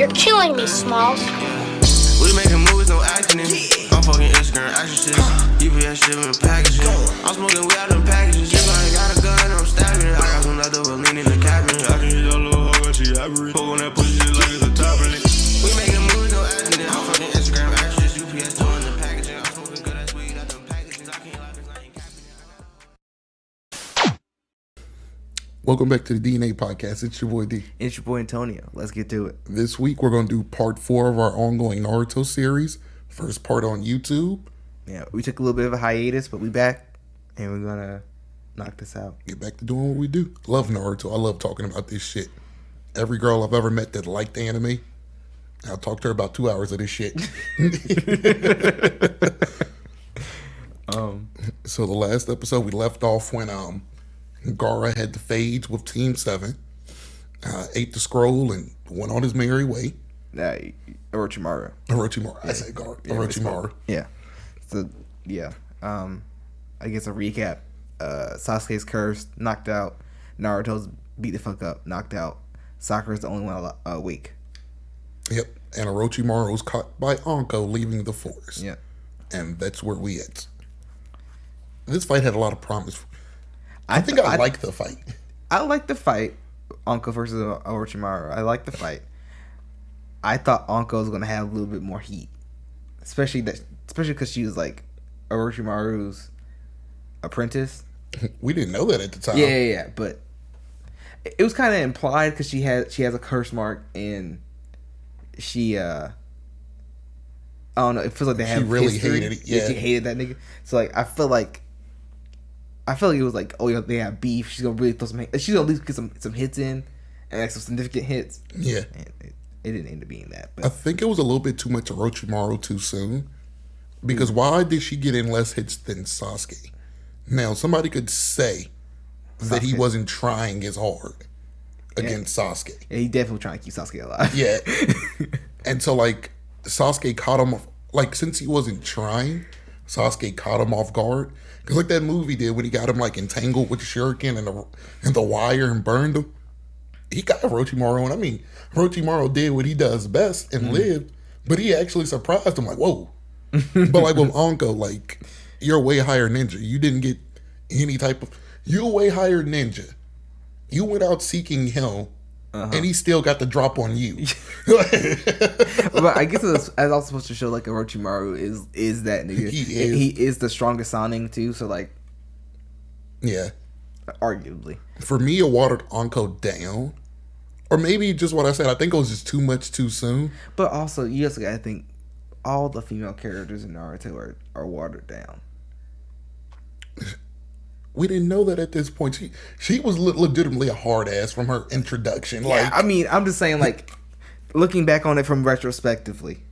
You're killing me, Smalls. We making movies, no acting in. I'm fucking Instagram action shit. UPS shipping packages. I'm smoking weed out them packages. If I ain't got a gun, I'm stabbing it. I got some leftover lean in the cabinet. I can hit your little hoe when she happy. Poke on that pussy shit like it's a top in it. We making movies, no acting in. I'm fucking Instagram action shit. UPS doing the packaging. I'm smoking good ass weed out them packages. I can't lie, 'cause I ain't capping it. Welcome back to the DNA podcast. It's your boy D. It's your boy Antonio. Let's get to it. This week we're going to do part 4 of our ongoing Naruto series. First part on YouTube. Yeah, we took a little bit of a hiatus, but we back and we're gonna knock this out. Get back to doing what we do. Love Naruto. I love talking about this shit. Every girl I've ever met that liked anime, I'll talk to her about 2 hours of this shit. So the last episode we left off when Gaara had the fades with Team 7, ate the scroll and went on his merry way. Oorchimuru. Orochimaru. I said Gaara. Yeah, Orochimaru. Yeah. So yeah. I guess a recap. Sasuke's cursed, knocked out. Naruto's beat the fuck up, knocked out. Sakura's the only one awake. Yep. And Orochimaru was caught by Anko leaving the forest. Yep. And that's where we at. This fight had a lot of promise. I think I like the fight. I like the fight. Anko versus Oorchimuru. I like the fight. I thought Anko was gonna have a little bit more heat, especially because she was like Orochimaru's apprentice. We didn't know that at the time. Yeah. But it was kind of implied because she has a curse mark and she I don't know. It feels like they have really history. hated it. Yeah, she hated that nigga. So like I feel like it was like, oh yeah, they have beef. She's gonna really throw some. She's gonna at least get some hits in and like some significant hits. Yeah. And it didn't end up being that. But I think it was a little bit too much Orochimaru too soon. Because why did she get in less hits than Sasuke? Now, somebody could say that he wasn't trying as hard against Sasuke. Yeah, he definitely trying to keep Sasuke alive. Yeah. And so, like, Sasuke caught him, like, since he wasn't trying, Sasuke caught him off guard. Because, like, that movie did when he got him, like, entangled with the shuriken and the wire and burned him. He got Orochimaru, and I mean, Orochimaru did what he does best and lived, but he actually surprised him, like, whoa. But like with Anko, like, you're a way higher ninja. You didn't get any type of... You're a way higher ninja. You went out seeking him, and he still got the drop on you. But I guess it's also supposed to show like Orochimaru is that nigga. He is the strongest sounding too, so like... Yeah. Arguably. For me, it watered Anko down. Or maybe just what I said. I think it was just too much too soon. But also, you also gotta think, all the female characters in Naruto are watered down. We didn't know that at this point. She was legitimately a hard ass from her introduction. Yeah, like, I mean, I'm just saying, like, looking back on it from retrospectively,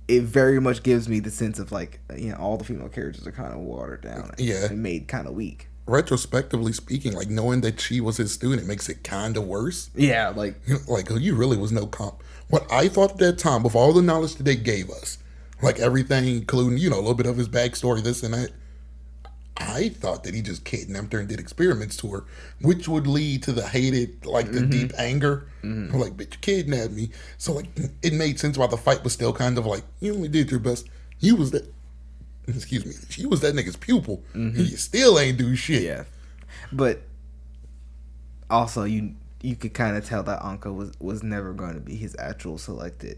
it very much gives me the sense of like, you know, all the female characters are kind of watered down. Yeah. And made kind of weak. Retrospectively speaking, like, knowing that she was his student makes it kind of worse. Yeah, like... Like, you really was no comp. What I thought at that time, with all the knowledge that they gave us, like everything, including, you know, a little bit of his backstory, this and that, I thought that he just kidnapped her and did experiments to her, which would lead to the hated, like, the deep anger. I'm like, bitch, you kidnapped me. So, like, it made sense why the fight was still kind of like, you only did your best. You was that... Excuse me. She was that nigga's pupil. You still ain't do shit. Yeah. But also, you could kind of tell that Anko was never going to be his actual selected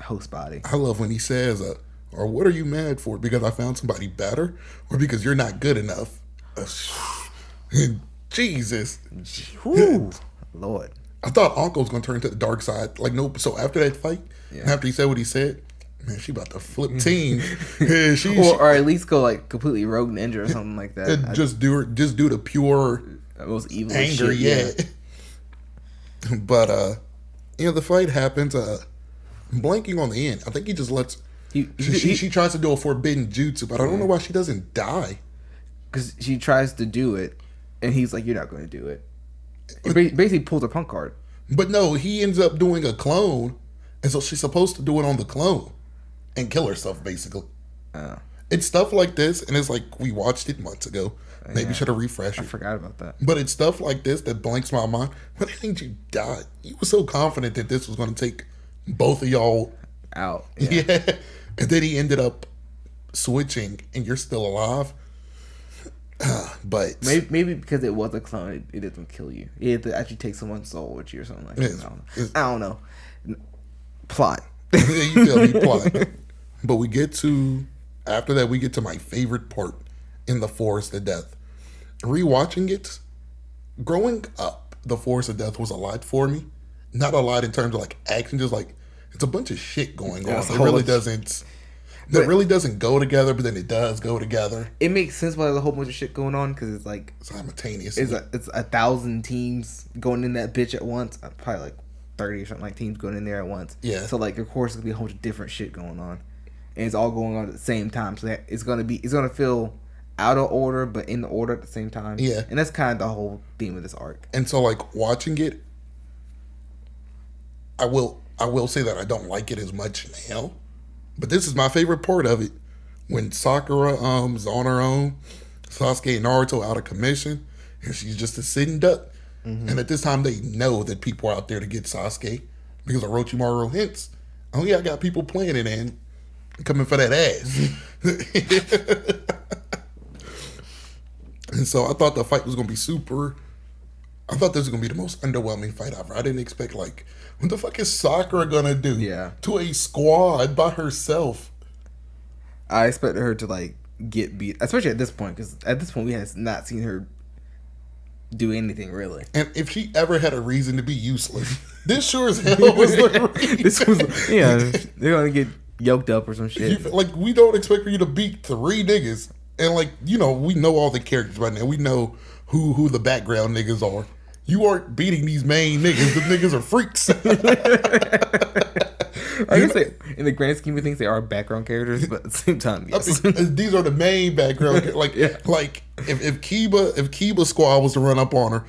host body. I love when he says, or what are you mad for? Because I found somebody better? Or because you're not good enough? Jesus. Whew. Lord. I thought Anko was going to turn to the dark side. Like, nope. So after that fight, after he said what he said, man, she about to flip team. Yeah, or at least go like completely rogue ninja or something like that. Just do the pure most evil anger, shit, yeah. But you know, the fight happens. I'm blanking on the end. I think he just lets. She tries to do a forbidden jutsu, but I don't know why she doesn't die. Because she tries to do it, and he's like, "You're not going to do it." He basically pulls a punk card. But no, he ends up doing a clone, and so she's supposed to do it on the clone and kill herself, basically. it's stuff like this, and it's like we watched it months ago. Maybe should have refreshed I it. forgot about that. But it's stuff like this that blanks my mind. When didn't you die? You were so confident that this was going to take both of y'all Out. Yeah. And then he ended up switching, and you're still alive. But maybe because it was a clone, it doesn't kill you. It had to actually take someone's soul with you or something like that. I don't know. Plot. you feel me? Plot. But we get to, after that, we get to my favorite part in The Forest of Death. Rewatching it, growing up, The Forest of Death was a lot for me. Not a lot in terms of like action, just like it's a bunch of shit going on. It really doesn't. That really doesn't go together, but then it does go together. It makes sense why there's a whole bunch of shit going on because it's like simultaneous. It's 1,000 teams going in that bitch at once. Probably like 30 or something like teams going in there at once. Yeah. So like of course there's gonna be a whole bunch of different shit going on, and it's all going on at the same time. So that it's gonna feel out of order, but in the order at the same time. Yeah. And that's kind of the whole theme of this arc. And so like watching it, I will say that I don't like it as much now. But this is my favorite part of it. When Sakura is on her own, Sasuke and Naruto out of commission, and she's just a sitting duck. Mm-hmm. And at this time, they know that people are out there to get Sasuke because Orochimaru hints, oh yeah, I got people playing it and coming for that ass. And so I thought the fight was going to be super... I thought this was going to be the most underwhelming fight ever. I didn't expect, like, what the fuck is Sakura going to do to a squad by herself? I expected her to, like, get beat, especially at this point, because at this point we had not seen her do anything, really. And if she ever had a reason to be useless, this sure as hell was the reason. This was, they're going to get yoked up or some shit. Like, we don't expect for you to beat 3 niggas. And, like, we know all the characters right now. We know who the background niggas are. You aren't beating these main niggas. The niggas are freaks. I guess in the grand scheme of things, they are background characters, but at the same time, yes. I mean, these are the main background characters. Like if Kiba squad was to run up on her,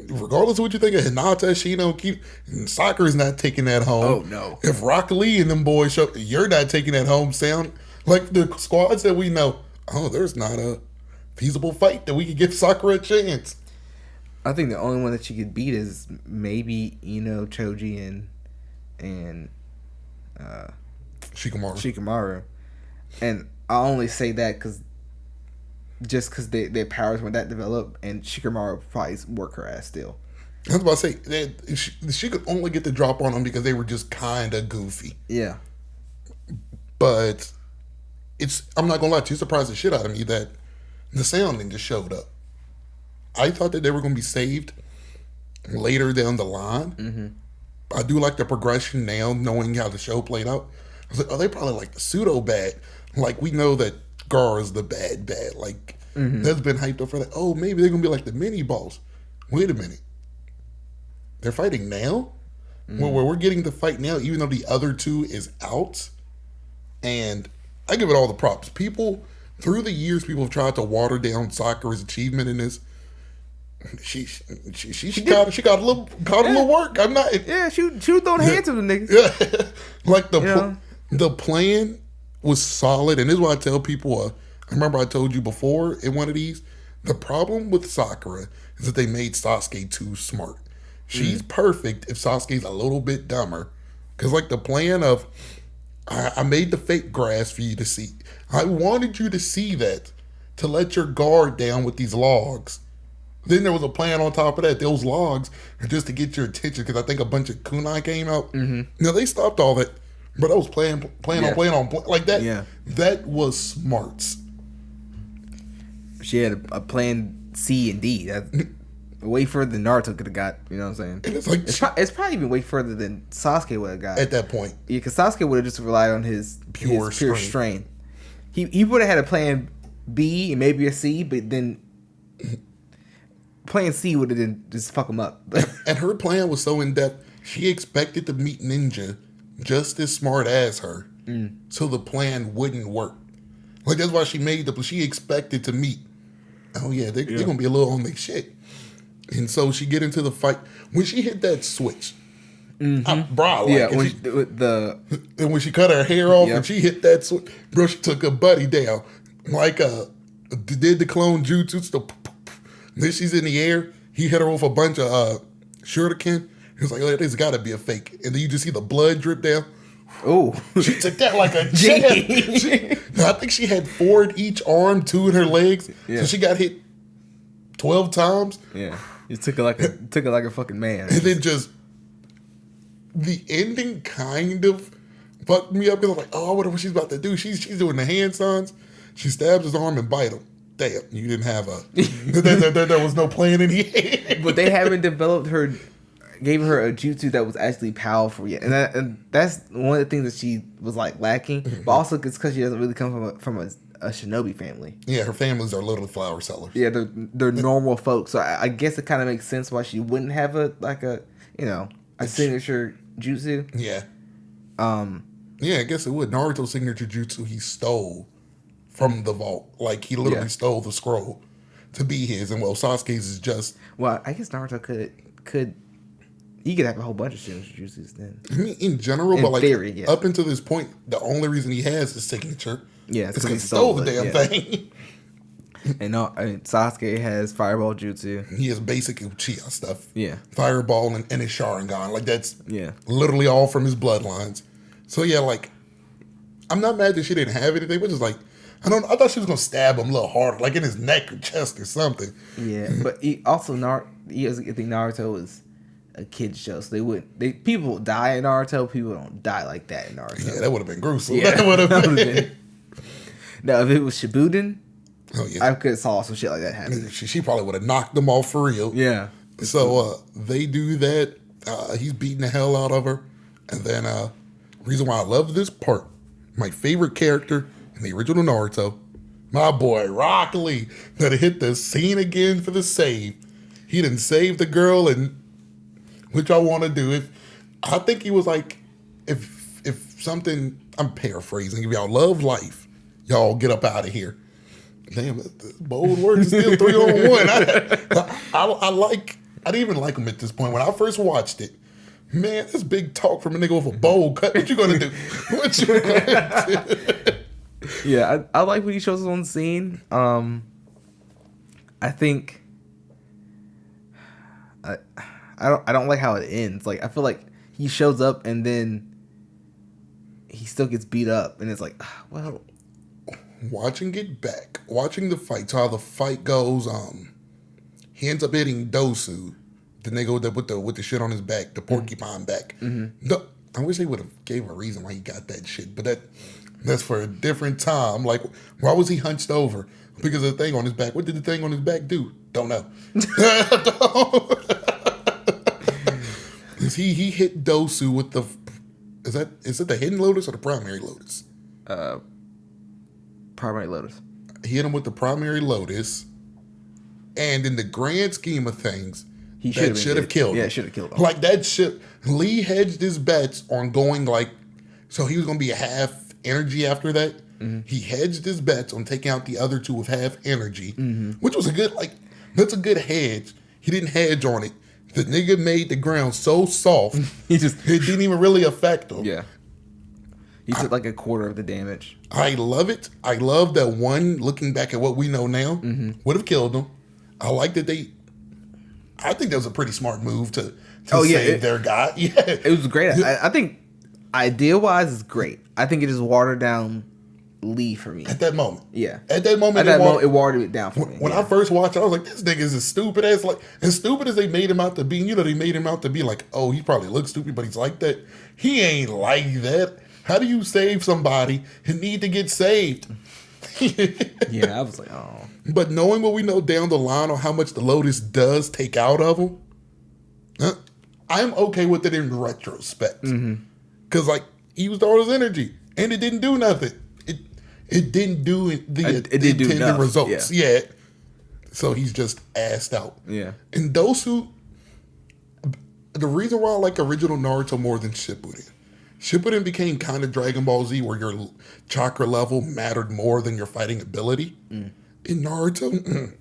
regardless of what you think of Hinata, Shino, Kiba, Sakura's not taking that home. Oh, no. If Rock Lee and them boys show, you're not taking that home. Sound like the squads that we know. Oh, there's not a feasible fight that we could give Sakura a chance. I think the only one that she could beat is maybe Ino, Choji, and Shikamaru. And I only say that because their powers weren't that developed, and Shikamaru probably work her ass still. I was about to say that she could only get the drop on them because they were just kind of goofy. Yeah, but I'm not gonna lie to you, surprised the shit out of me that the Sound Ninja showed up. I thought that they were going to be saved later down the line. Mm-hmm. I do like the progression now, knowing how the show played out. I was like, oh, they probably like the pseudo bad. Like, we know that Gaara is the bad. Like, that's been hyped up for that. Oh, maybe they're going to be like the mini boss. Wait a minute. They're fighting now? Where we're getting the fight now, even though the other 2 is out. And I give it all the props. People, through the years, people have tried to water down Sakura's achievement in this. She got a little work. I'm not. Yeah, she was throwing hands to the niggas. Yeah, like the plan was solid, and this is why I tell people. I remember I told you before in one of these. The problem with Sakura is that they made Sasuke too smart. She's perfect if Sasuke's a little bit dumber, because like the plan of I made the fake grass for you to see. I wanted you to see that to let your guard down with these logs. Then there was a plan on top of that. Those logs are just to get your attention because I think a bunch of kunai came out. Mm-hmm. Now, they stopped all that. But I was playing like that. Yeah. That was smarts. She had a plan C and D. Way further than Naruto could have got. You know what I'm saying? And it's like it's probably even way further than Sasuke would have got. At that point. Yeah, because Sasuke would have just relied on his pure strength. He would have had a plan B and maybe a C, but then... Plan C would have been just fuck him up. And her plan was so in depth. She expected to meet Ninja just as smart as her, so the plan wouldn't work. Like that's why she made she expected to meet. Oh yeah, they're gonna be a little on their shit. And so she get into the fight when she hit that switch. Bro, like, and when she cut her hair off and she hit that switch, bro, she took her buddy down. like did the clone jutsu. So, then she's in the air. He hit her with a bunch of shuriken. He was like, oh, this got to be a fake. And then you just see the blood drip down. Oh, She took that like a champ. I think she had 4 in each arm, 2 in her legs. Yeah. So she got hit 12 times. yeah. You took it like a fucking man. And then just the ending kind of fucked me up because I'm like, oh, I wonder what she's about to do. She's doing the hand signs. She stabs his arm and bite him. Damn, you didn't have there was no plan in here. But they haven't gave her a jutsu that was actually powerful yet, and that's one of the things that she was like lacking. But also it's because she doesn't really come from a shinobi family. Yeah, her families are literally flower sellers. Yeah, they're normal folks. So I guess it kind of makes sense why she wouldn't have a signature jutsu. Yeah. Yeah, I guess it would. Naruto's signature jutsu he stole from the vault. Like he literally stole the scroll to be his. And Sasuke's is just. Well, I guess Naruto could. He could have a whole bunch of signature jutsus then. I mean, in general, but like theory, up until this point, the only reason he has his signature. Yeah, is because he stole the damn thing. And Sasuke has Fireball Jutsu. He has basic Uchiha stuff. Yeah. Fireball and his Sharingan. Like, that's Yeah. literally all from his bloodlines. So, yeah, like, I'm not mad that she didn't have anything, but just like, I thought she was going to stab him a little harder, like in his neck or chest or something. Yeah, but I think Naruto was a kid's show, so people die in Naruto, people don't die like that in Naruto. Yeah, that would have been gruesome. Yeah, that would have been. Now, if it was Shippuden, Oh, yeah. I could have saw some shit like that happen. She probably would have knocked them off for real. Yeah. So they do that. He's beating the hell out of her. And then reason why I love this part, my favorite character in the original Naruto, my boy Rock Lee, that hit the scene again for the save. He didn't save the girl, and which I want to do. I think he was like, if something, I'm paraphrasing, if y'all love life, y'all get up out of here. Damn, bold words, still 3-on-1. I didn't even like him at this point. When I first watched it, man, this big talk from a nigga with a bowl cut. What you gonna do? What you gonna do? Yeah, I like when he shows us on scene. I think I don't like how it ends. Like, I feel like he shows up and then he still gets beat up, and it's like, well. Watching the fight, so how the fight goes, he ends up hitting Dosu, the nigga with the shit on his back, the porcupine back. Mm-hmm. I wish they would have gave him a reason why he got that shit, but that's for a different time. Like, why was he hunched over? Because of the thing on his back. What did the thing on his back do? Don't know. He hit Dosu with the, is it the hidden lotus or the primary lotus? Primary lotus. He hit him with the primary lotus, and in the grand scheme of things, He should have killed him. Yeah, should have killed him. Like that shit. Lee hedged his bets on going like, so he was going to be a half energy after that. Mm-hmm. He hedged his bets on taking out the other two with half energy, which was that's a good hedge. He didn't hedge on it. The nigga made the ground so soft, it didn't even really affect him. Yeah. He took like a quarter of the damage. I love it. I love that one, looking back at what we know now, would have killed him. I like that I think that was a pretty smart move to save their guy. Yeah. It was great. I think idea-wise it's great. I think it just watered down Lee for me. At that moment. Yeah. At that moment, it watered it down for me. When I first watched it, I was like, this nigga is as stupid as they made him out to be. They made him out to be like, oh, he probably looks stupid, but he's like that. He ain't like that. How do you save somebody who need to get saved? Yeah, I was like, oh. But knowing what we know down the line on how much the Lotus does take out of him, I'm okay with it in retrospect. Because, he used all his energy, and it didn't do nothing. It didn't do the intended results yet. So he's just assed out. Yeah. And Dosu, the reason why I like original Naruto more than Shippuden became kind of Dragon Ball Z, where your chakra level mattered more than your fighting ability. In Naruto,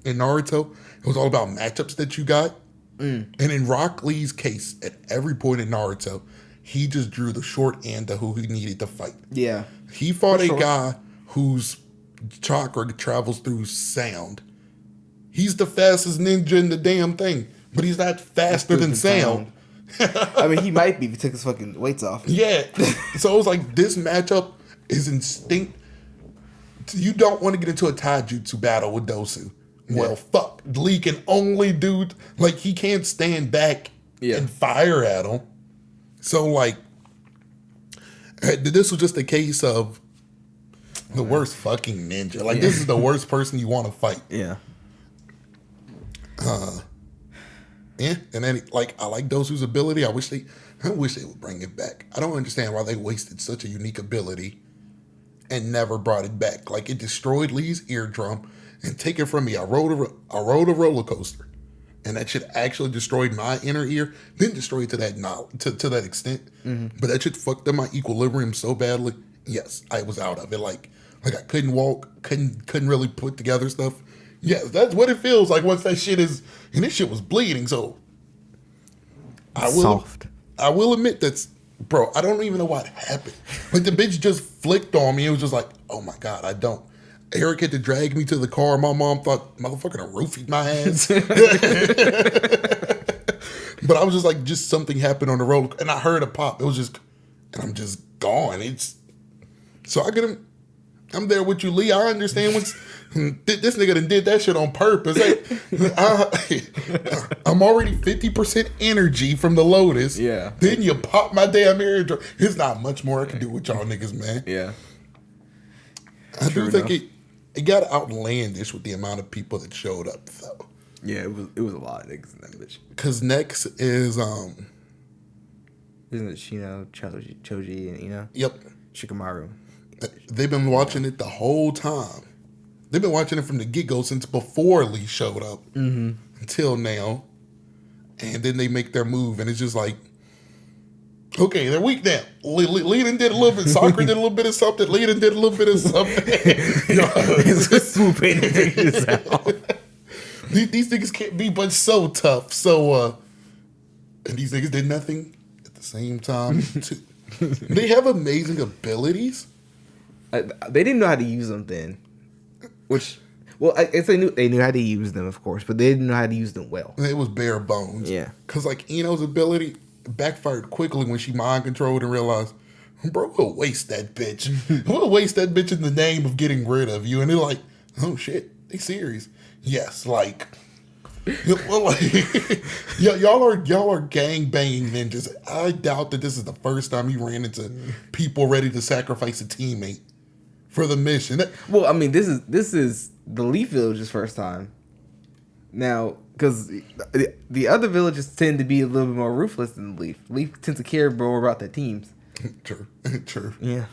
it was all about matchups that you got. And in Rock Lee's case, at every point in Naruto, he just drew the short end of who he needed to fight. Yeah. He fought a guy whose chakra travels through sound. He's the fastest ninja in the damn thing, but he's not faster than sound. I mean, he might be if he took his fucking weights off. Yeah. So it was like, this matchup is instinct. You don't want to get into a taijutsu battle with Dosu. Well, fuck. Lee can only do, like, he can't stand back and fire at him. So, like, this was just a case of the worst fucking ninja. Like, this is the worst person you want to fight. Yeah. Yeah, and then, like, I like Dosu's ability. I wish they would bring it back. I don't understand why they wasted such a unique ability and never brought it back. Like, it destroyed Lee's eardrum and take it from me. I rode a roller coaster, and that shit actually destroyed my inner ear. Didn't destroy it to that extent, but that shit fucked up my equilibrium so badly. Yes, I was out of it. Like I couldn't walk, couldn't really put together stuff. Yes, that's what it feels like once that shit is, and this shit was bleeding. So I will admit that's, bro, I don't even know what happened. Like, the bitch just flicked on me. It was just like, oh my God, I don't. Eric had to drag me to the car. My mom thought, motherfucking a roofied my ass. But I was just like, just something happened on the road. And I heard a pop. It was just, and I'm just gone. So I get him. I'm there with you, Lee. I understand this nigga done did that shit on purpose. I'm already 50% energy from the Lotus. Yeah. Then you pop my damn eardrum. There's not much more I can do with y'all niggas, man. Yeah. I do think it got outlandish with the amount of people that showed up, though. Yeah, it was a lot of niggas in that bitch. Because next is Isn't it Shino, Choji, and Ino? Yep. Shikamaru. They've been watching it the whole time. They've been watching it from the get-go since before Lee showed up until now. And then they make their move, and it's just like, okay, they're weak now. Lee done did a little bit. Sakura did a little bit of something. Lee done did a little bit of something. It's just swooping and figure this out. These niggas can't be but so tough. So, and these niggas did nothing at the same time, too. They have amazing abilities. They didn't know how to use them then. Which, well, I guess they knew how to use them, of course, but they didn't know how to use them well. It was bare bones. Yeah. Because, like, Ino's ability backfired quickly when she mind controlled and realized, bro, we'll waste that bitch. We'll waste that bitch in the name of getting rid of you. And they're like, oh shit, they serious. Yes, like, well, like y'all are gang banging ninjas. I doubt that this is the first time you ran into people ready to sacrifice a teammate for the mission. Well, I mean, this is the Leaf Village's first time. Now, because the other villages tend to be a little bit more ruthless than Leaf. Leaf tends to care more about their teams. True. Yeah.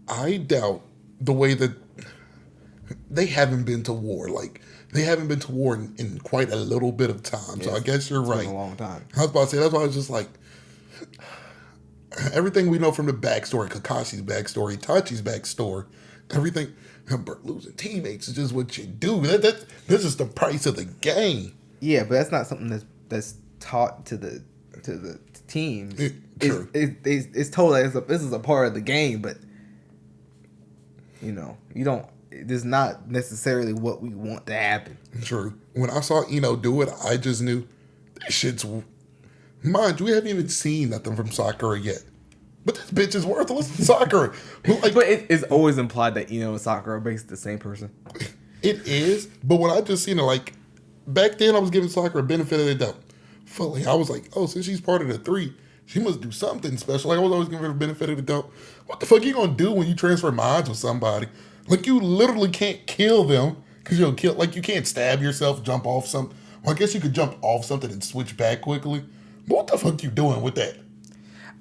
I doubt the way that they haven't been to war. Like, they haven't been to war in quite a little bit of time. So I guess you're right. Been a long time. I was about to say, that's why I was just like, everything we know from the backstory, Kakashi's backstory, Itachi's backstory, everything, losing teammates is just what you do. This is the price of the game. Yeah, but that's not something that's taught to the teams. True. It's told that this is a part of the game, but you don't. It's not necessarily what we want to happen. True. When I saw Ino do it, I just knew this shit's. Mind you, we haven't even seen nothing from Sakura yet. But this bitch is worthless in Sakura. Like, but it's always implied that Ino and Sakura are basically the same person. It is, but when I just seen it, like, back then I was giving Sakura benefit of the doubt. Fully, I was like, oh, since she's part of the 3, she must do something special. Like, I was always giving her the benefit of the doubt. What the fuck you gonna do when you transfer minds with somebody? Like, you literally can't kill them because you'll kill. Like, you can't stab yourself, jump off something. Well, I guess you could jump off something and switch back quickly. But what the fuck you doing with that?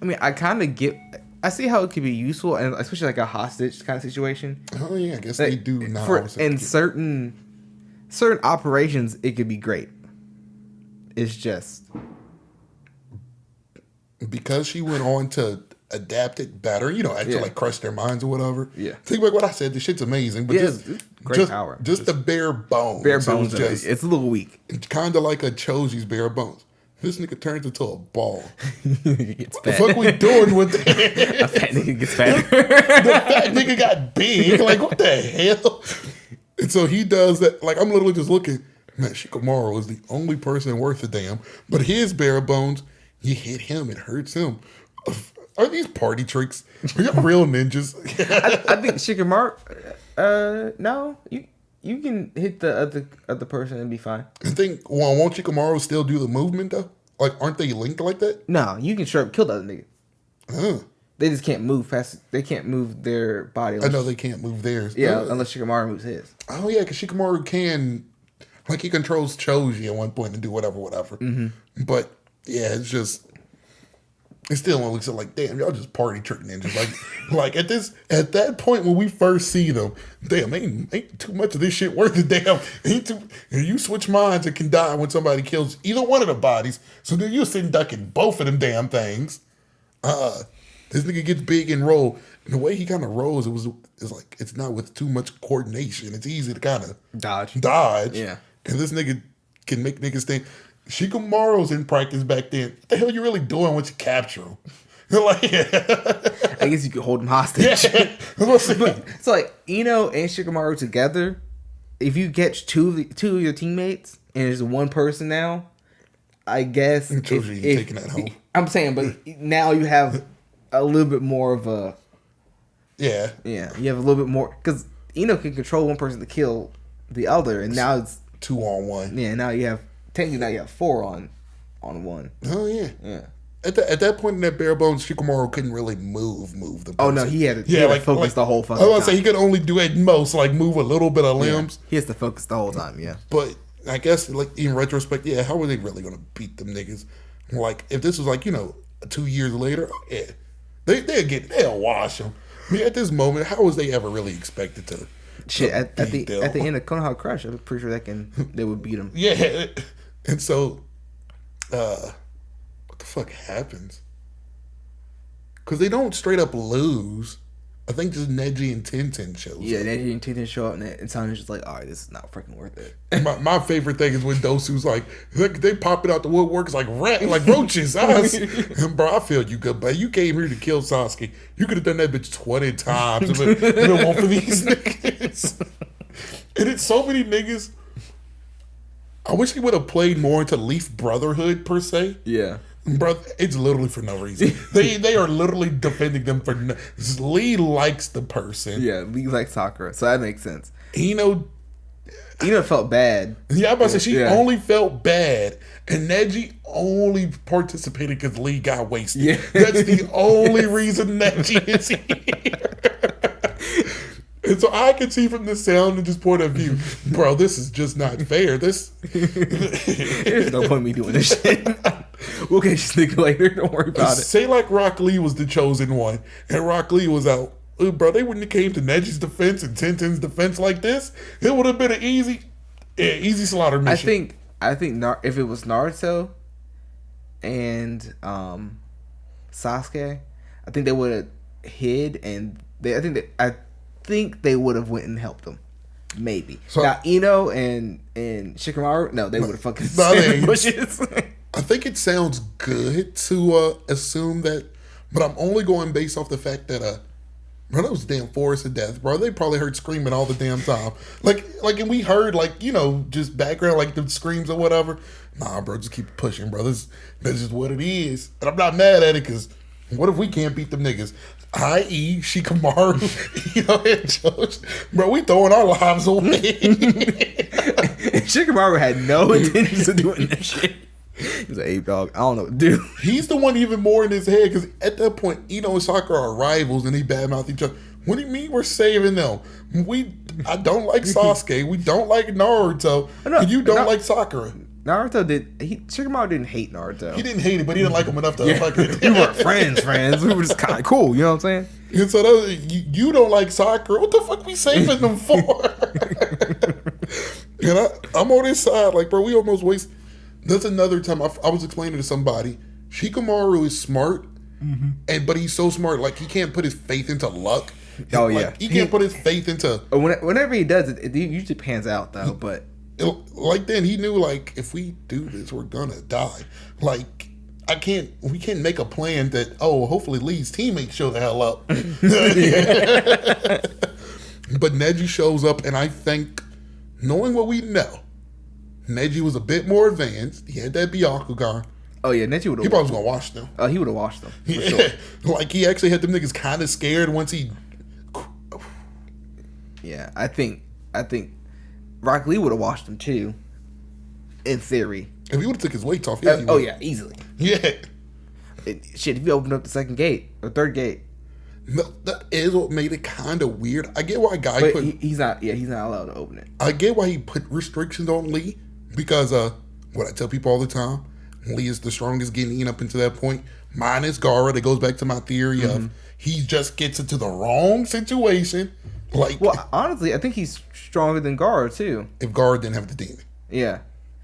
I mean, I see how it could be useful, and especially like a hostage kind of situation. Oh yeah, I guess they do. In certain operations, it could be great. It's just because she went on to adapt it better, actually like crush their minds or whatever. Yeah. Think about what I said. This shit's amazing, but it's great power. Just the bare bones. Bare bones. It's a little weak. It's kind of like a Choji's bare bones. This nigga turns into a ball. He gets The fat. fuck we doing with that? A fat nigga gets fatter. The fat nigga got big. Like, what the hell? And so he does that. Like, I'm literally just looking. Man, Shikamaru is the only person worth a damn. But his bare bones, you hit him, it hurts him. Are these party tricks? Are y'all real ninjas? I think Shikamaru. No, you can hit the other person and be fine. I think, well, won't Shikamaru still do the movement though? Like, aren't they linked like that? No, you can straight up kill the other nigga. Huh. They just can't move past. They can't move their body. I know they can't move theirs. Yeah, unless Shikamaru moves his. Oh yeah, because Shikamaru can, like, he controls Choji at one point and do whatever. Mm-hmm. But yeah, it's just, it still looks like, damn, y'all just party trick ninjas. Like at that point when we first see them, damn, ain't too much of this shit worth a damn. And you switch minds, it can die when somebody kills either one of the bodies. So then you're sitting ducking both of them damn things. This nigga gets big and roll. And the way he kind of rolls, it's like, it's not with too much coordination. It's easy to kind of Dodge. Yeah. And this nigga can make niggas think. Shikamaru's in practice back then. What the hell you really doing once you capture him? Like, I guess you could hold him hostage. yeah. It's like Ino and Shikamaru together. If you catch two of your teammates and there's one person now, I guess taking that home. I'm saying, but now you have a little bit more of a Yeah. you have a little bit more because Ino can control one person to kill the other, and now it's 2-on-1. Yeah, now you have technically 4 on one. Oh yeah. Yeah. At that point in that bare bones, Shikamaru couldn't really move the person. Oh no, he had to focus the whole fucking I was gonna time. say he could only do at most like move a little bit of limbs. He has to focus the whole time, yeah. But I guess like in retrospect, yeah, how were they really gonna beat them niggas? Like if this was like, 2 years later, yeah. They'll wash them. I mean, at this moment, how was they ever really expected to? Shit, at beat the them? end of Konoha Crush, I'm pretty sure they would beat him. Yeah, and so, what the fuck happens? Because they don't straight up lose. I think just Neji and Tenten shows. Yeah, up. Neji and Tenten show up, and Sanji's just like, all right, this is not freaking worth it. My favorite thing is when Dosu's like, they pop it out the woodwork, it's like roaches. And bro, I feel you good, but you came here to kill Sasuke. You could have done that bitch 20 times if it weren't for these niggas. And it's so many niggas. I wish he would have played more into Leaf Brotherhood per se. Yeah. Bro, it's literally for no reason. They are literally defending them for no. Lee likes the person. Yeah, Lee likes Sakura, so that makes sense. Ino felt bad. Yeah, I'm about to say she Yeah. only felt bad, and Neji only participated because Lee got wasted. Yeah. That's the only reason Neji is here. And so I can see from the sound and just point of view, bro, this is just not fair. There's no point in me doing this shit. We'll catch this nigga later. Don't worry about it. Say like Rock Lee was the chosen one, and Rock Lee was out. Bro, they wouldn't have came to Neji's defense and Tenten's defense like this. It would have been an easy slaughter mission. I think if it was Naruto and Sasuke, I think they would have hid, and I think they would have went and helped them. Maybe. So, now Ino and Shikamaru, no, they would have fucking sat in bushes. I think it sounds good to assume that, but I'm only going based off the fact that bro, that was the damn forest of death, bro. They probably heard screaming all the damn time. Like, and we heard just background, like the screams or whatever. Nah, bro, just keep pushing, bro. That's just what it is. And I'm not mad at it, because what if we can't beat them niggas? I.e. Shikamaru, and Josh. Bro, we throwing our lives away. Shikamaru had no intentions of doing that shit. He was like, hey, dog, I don't know, dude. He's the one even more in his head, because at that point, Ino and Sakura are rivals, and they badmouth each other. What do you mean we're saving them? I don't like Sasuke. We don't like Naruto. And you don't like Sakura. Shikamaru didn't hate Naruto. He didn't hate it, but he didn't like him enough to fuck it. We weren't friends. We were just kind of cool, you know what I'm saying? And so you don't like Sakura. What the fuck we saving them for? And I'm on his side. Like, bro, we almost waste. That's another time I was explaining to somebody. Shikamaru is smart, but he's so smart. Like, he can't put his faith into luck. Oh, yeah. He can't put his faith into. Whenever he does it, it usually pans out, though. But Like then he knew like if we do this we're gonna die. Like we can't make a plan that hopefully Lee's teammates show the hell up. But Neji shows up, and I think knowing what we know, Neji was a bit more advanced. He had that Byakugan. Oh yeah, Neji would have. He probably was gonna wash them. Oh, he would have washed them. For Yeah, sure. like he actually had them niggas kind of scared once he. Yeah, I think Rock Lee would have washed them too. In theory. If he would have took his weights off, yeah. Oh yeah, easily. Yeah. Shit, if you opened up the second gate or third gate. No, that is what made it kind of weird. I get why But he's not allowed to open it. I get why he put restrictions on Lee because what I tell people all the time, Lee is the strongest Genin up until that point. Minus Gaara, that goes back to my theory of he just gets into the wrong situation. Like, well, honestly, I think he's stronger than Gaara too. If Gaara didn't have the demon, yeah.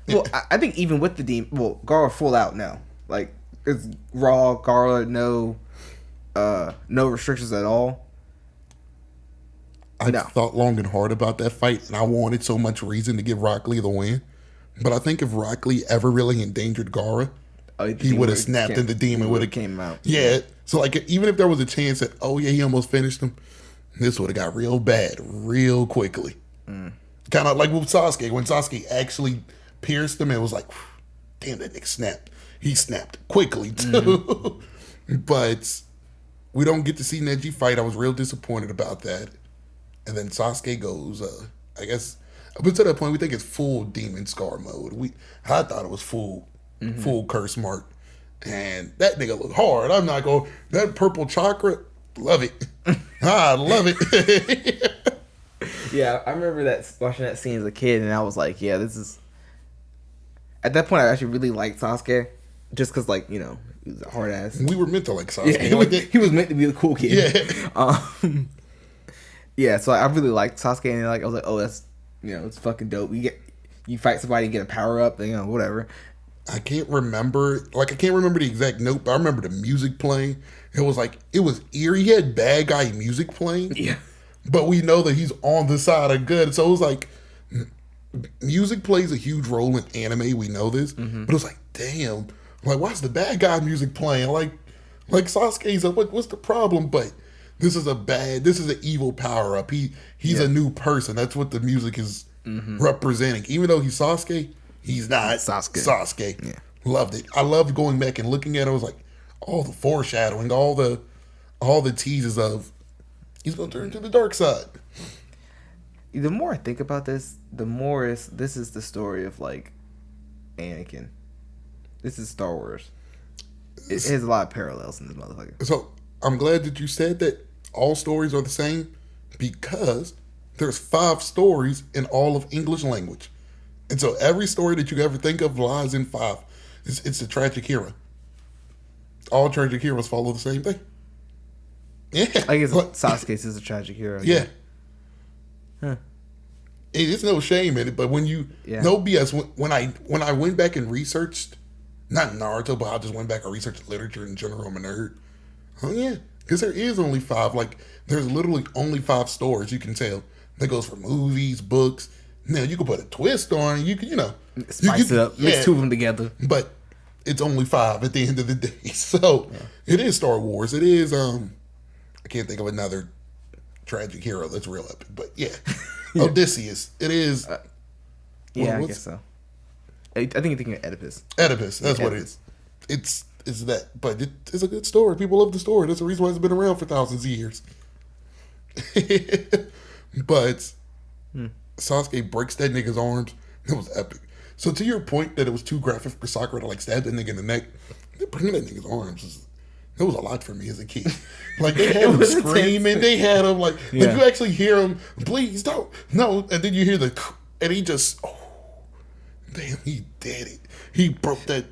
Well, I think even with the demon, Gaara full out now. Like it's raw Gaara, no restrictions at all. I thought long and hard about that fight, and I wanted so much reason to give Rock Lee the win. But I think if Rock Lee ever really endangered Gaara, he would have snapped and the demon would have came out. Yeah. So like even if there was a chance that he almost finished him, this would have got real bad real quickly. Kind of like with Sasuke. When Sasuke actually pierced him, it was like, damn, that nigga snapped. He snapped quickly too. But we don't get to see Neji fight. I was real disappointed about that. And then Sasuke goes, I guess, up until that point, we think it's full Demon Scar mode. I thought it was full curse mark. And that nigga looked hard. I'm not going, that purple chakra, love it. I love it. Yeah, I remember watching that scene as a kid, and I was like, yeah, this is... At that point, I actually really liked Sasuke, just because, like, he was a hard ass. We were meant to like Sasuke. Yeah, he was meant to be the cool kid. Yeah. Yeah, so I really liked Sasuke, and I was like, oh, that's, it's fucking dope. You fight somebody and get a power up, and, whatever. I can't remember the exact note, but I remember the music playing. It was eerie. He had bad guy music playing. Yeah. But we know that he's on the side of good. So it was like, music plays a huge role in anime. We know this. But it was like, damn. Like, why's the bad guy music playing? Like Sasuke's like, what's the problem? But this is an evil power up. He's a new person. That's what the music is representing. Even though he's Sasuke, he's not Sasuke. Yeah. Loved it. I loved going back and looking at it. I was like, all the foreshadowing, all the teases of he's gonna turn to the dark side. The more I think about this, the more this is the story of like Anakin. This is Star Wars. It has a lot of parallels in this motherfucker. So I'm glad that you said that all stories are the same because there's 5 stories in all of English language. And so every story that you ever think of lies in 5. It's a tragic hero. All tragic heroes follow the same thing. Yeah. I guess Sasuke's is a tragic hero. Yeah. Huh. It's no shame in it, but when you no BS. When I went back and researched, not Naruto, but I just went back and researched literature in general. I'm a nerd. Oh yeah, because there is only 5. Like there's literally only 5 stories you can tell. That goes for movies, books. Now you can put a twist on it. You can spice it up, mix 2 of them together. But it's only 5 at the end of the day. So it is Star Wars. It is I can't think of another tragic hero that's real epic, but yeah. Odysseus. It is. Yeah, I guess so. I think you're thinking of Oedipus. Oedipus. That's what it is. It's that, but it's a good story. People love the story. That's the reason why it's been around for thousands of years. But Sasuke breaks that nigga's arms. It was epic. So to your point that it was too graphic for Sakura to like stab that nigga in the neck, breaking that nigga's arms it was a lot for me as a kid. Like they had him screaming, they had him like you actually hear him, please don't, no, and then you hear and he just, damn, he did it. He broke that.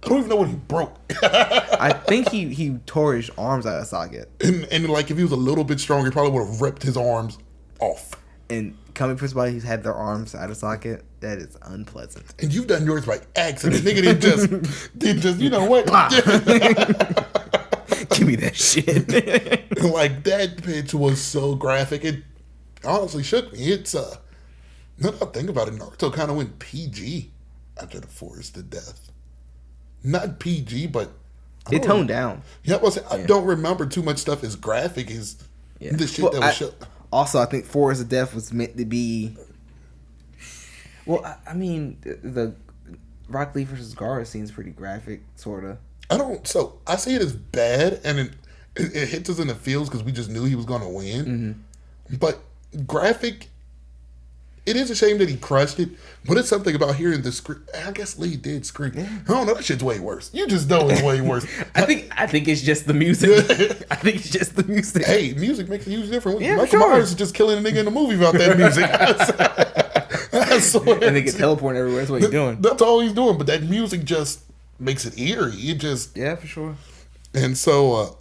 I don't even know what he broke. I think he tore his arms out of socket. And like if he was a little bit stronger, he probably would have ripped his arms off. And coming from somebody who's had their arms out of socket, that is unpleasant. And you've done yours by accident. Nigga didn't just you know what? Give me that shit. Like that pitch was so graphic. It honestly shook me. It's Now that I think about it, Naruto kind of went PG after the Forest of Death. Not PG, but It toned down. Yeah, I don't remember too much stuff as graphic as the shit that was shown. Also, I think Forest of Death was meant to be. Well, I mean, the Rock Lee versus Gaara scene's pretty graphic, sorta. So I see it as bad, and it hits us in the feels because we just knew he was going to win. Mm-hmm. But graphic, it is a shame that he crushed it, but it's something about hearing the scream. I guess Lee did scream. Yeah. I don't know, that shit's way worse. You just know it's way worse. I think it's just the music. I think it's just the music. Hey, music makes a huge difference. Yeah, Michael Myers is just killing a nigga in the movie about that music. I swear. And they get teleporting everywhere. That's what he's doing. That's all he's doing. But that music just makes it eerie. It just for sure. And so,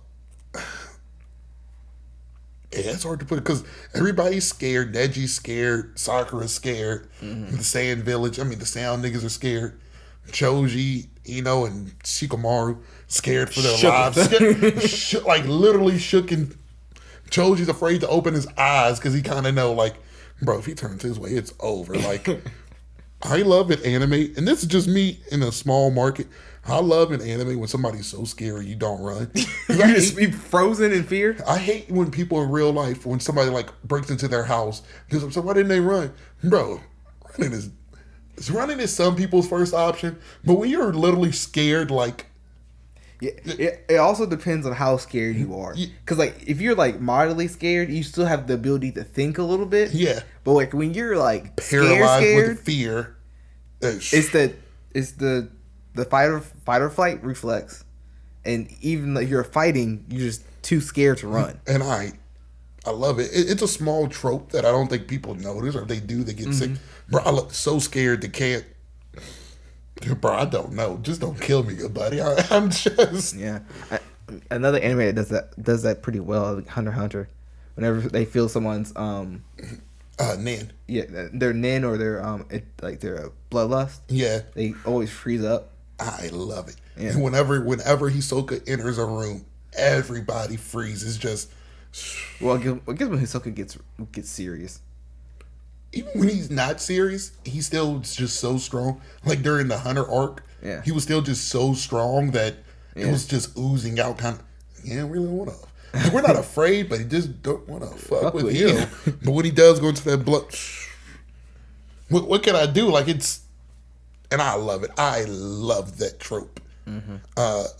it's hard to put it because everybody's scared. Neji's scared. Sakura's scared. Mm-hmm. The Sand Village. I mean, the Sound niggas are scared. Choji, and Shikamaru scared for their lives. Like literally shook. And Choji's afraid to open his eyes because he kind of know, like, bro, if he turns his way, it's over. Like, I love it anime, and this is just me in a small market. I love an anime when somebody's so scared you don't run. You just be frozen in fear. I hate when people in real life, when somebody like breaks into their house, so why didn't they run? Bro, running is some people's first option, but when you're literally scared, like... Yeah, it also depends on how scared you are. Because, like, if you're, like, moderately scared, you still have the ability to think a little bit. Yeah. But, like, when you're, like, paralyzed scared, with fear... It's the fight or flight reflex. And even though you're fighting, you're just too scared to run. And I love it. It's a small trope that I don't think people notice, or if they do, they get sick. Bro, I look so scared they can't... Bro, I don't know. Just don't kill me, good buddy. I'm just... Yeah. Another anime that does that pretty well, like Hunter x Hunter. Whenever they feel someone's... Nin. Yeah, their Nin or their their bloodlust. Yeah. They always freeze up. I love it. Yeah. And whenever Hisoka enters a room, everybody freezes. Just... Well, I guess when Hisoka gets serious. Even when he's not serious, he's still just so strong. Like during the Hunter arc, he was still just so strong that it was just oozing out. Kind of, really want to. Like, we're not afraid, but he just don't want to fuck with you. But when he does go into that blood, what can I do? Like and I love it. I love that trope. Mm-hmm.